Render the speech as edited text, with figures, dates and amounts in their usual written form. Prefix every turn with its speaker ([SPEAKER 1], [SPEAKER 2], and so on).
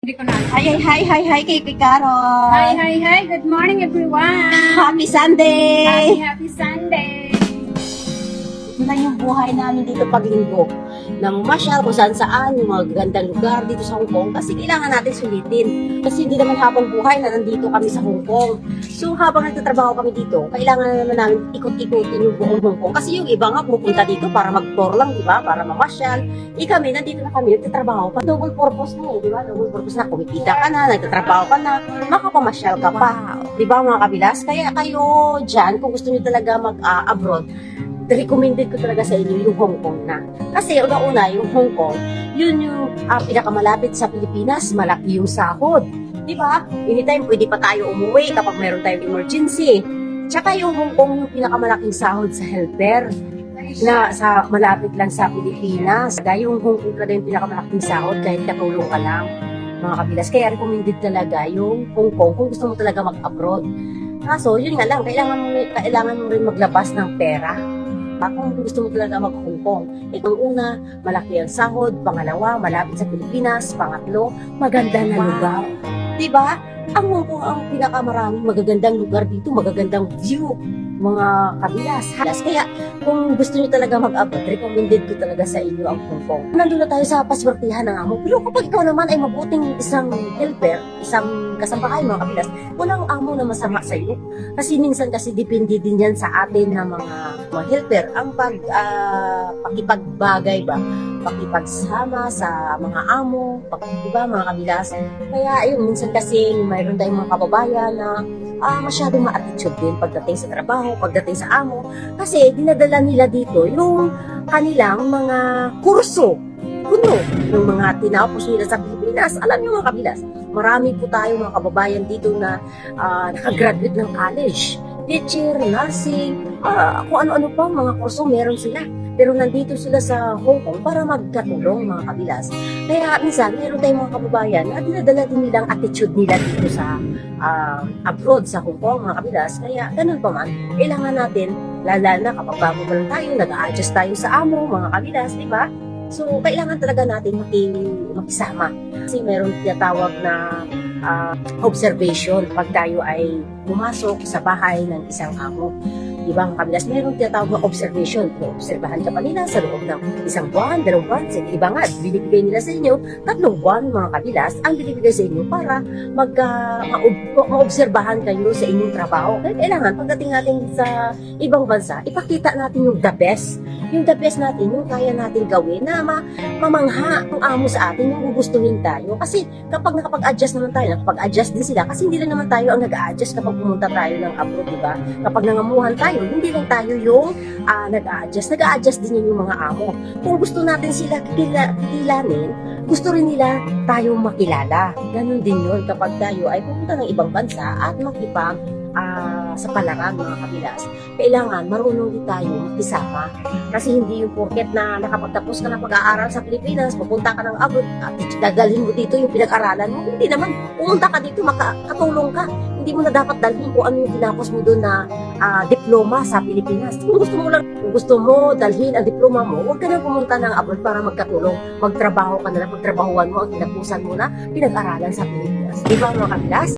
[SPEAKER 1] Hindi ko na.
[SPEAKER 2] Hi, kay Carol.
[SPEAKER 1] Hi. Good morning, everyone.
[SPEAKER 2] Happy Sunday!
[SPEAKER 1] Happy Sunday.
[SPEAKER 2] Ito na yung buhay namin dito pag linggo. Namamasyal kung saan yung mga gandang lugar dito sa Hong Kong kasi kailangan natin sulitin. Kasi hindi naman habang buhay na nandito kami sa Hong Kong. So habang nagtatrabaho kami dito, kailangan naman namin ikot-ikotin yung buong Hong Kong. Kasi yung iba nga pupunta dito para mag-tour lang, di ba? Para mamasyal. Kami, nandito na kami, nagtatrabaho pa. Double purpose na di ba? Double purpose na. Kumikita ka na, nagtatrabaho ka na, makapamasyal ka pa. Di ba mga kabilas? Kaya kayo dyan, kung gusto nyo talaga mag-abroad, recommended ko talaga sa inyo yung Hong Kong na. Kasi una-una, yung Hong Kong, yun yung pinakamalapit sa Pilipinas, malaki yung sahod. Di ba? Anytime pwede pa tayo umuwi kapag meron tayong emergency. Tsaka yung Hong Kong yung pinakamalaking sahod sa healthcare na sa malapit lang sa Pilipinas. Dahil yung Hong Kong talaga yung pinakamalaking sahod kahit katulong ka lang, mga kabilas. Kaya recommended talaga yung Hong Kong kung gusto mo talaga mag-abroad. Kaso, yun nga lang, kailangan mo rin maglabas ng pera. Kung gusto mo talaga mag-Hong Kong. Ang una, malaki ang sahod. Pangalawa, malapit sa Pilipinas. Pangatlo, maganda na lugar. Diba? Ang Hong Kong ang pinakamaraming magagandang lugar dito, magagandang view, mga kabilas. Kaya kung gusto nyo talaga mag-abroad, recommended ko talaga sa inyo ang Hong Kong. Nandun na tayo sa paswertihan ng amo. Pero kapag ikaw naman ay mabuting isang helper, isang kasambahay mga kabilas, walang amo na masama sa iyo. Kasi minsan kasi depende din yan sa atin na mga helper ang pakipagbagay ba, pakipagsama sa mga amo, diba mga kabilas. Kaya ayun, minsan kasi mayroon tayong mga kababayan na masyadong ma-attitude din pagdating sa trabaho, pagdating sa amo. Kasi dinadala nila dito yung kanilang mga kurso. Kuno, yung mga tinapos nila sa Pilipinas. Alam niyo mga kabilas, marami po tayo mga kababayan dito na nakagraduate ng college. Teacher, nursing, kung ano-ano pa mga kurso meron sila. Pero nandito sila sa Hong Kong para magkatulong mga kabilas. Kaya minsan, meron tayong mga kababayan na dinadala din nilang attitude nila dito sa abroad, sa Hong Kong mga kabilas. Kaya ganun pa man, kailangan natin, lala na kapag bago pa lang tayo, nag-a-adjust tayo sa amo mga kabilas, di ba? So, kailangan talaga natin makisama. Kasi meron tinatawag na observation pag tayo ay pumasok sa bahay ng isang amo. Diba ang kabilas, meron tinatawag na observation. Obserbahan ka pa nila sa loob ng isang buwan, 2 buwan. Iba nga, binibigay nila sa inyo 3 buwan mga kabilas ang binibigay sa inyo para maobserbahan kayo sa inyong trabaho. Kaya kailangan pagdating natin sa ibang bansa, ipakita natin yung the best. Yung the best natin, yung kaya natin gawin na mamangha ang amo sa atin, yung gugustuhin tayo. Kasi kapag nakapag-adjust naman tayo, nakapag-adjust din sila. Kasi hindi lang naman tayo ang nag-a-adjust kapag pumunta tayo ng abroad, diba? Kapag nangamuhan tayo, hindi lang tayo yung nag-a-adjust. Nag-a-adjust din yung mga amo. Kung gusto natin sila kilanin, gusto rin nila tayo makilala. Ganon din yun kapag tayo ay pupunta ng ibang bansa at makipag sa palaran mga kabilas. Kailangan marunong din tayo makisama. Kasi hindi yung porket na nakapagtapos ka ng pag-aaral sa Pilipinas, pupunta ka ng abroad at dadalhin mo dito yung pinag-aralan mo. Hindi naman, pumunta ka dito, makatulong ka. Hindi mo na dapat dalhin kung ano yung tinapos mo doon na diploma sa Pilipinas. Kung gusto mo dalhin ang diploma mo, huwag ka na pumunta ng abroad para magkatulong. Magtrabaho ka na lang, magtrabahuan mo ang tinapusan mo na pinag-aralan sa Pilipinas. Di ba mga kabilas?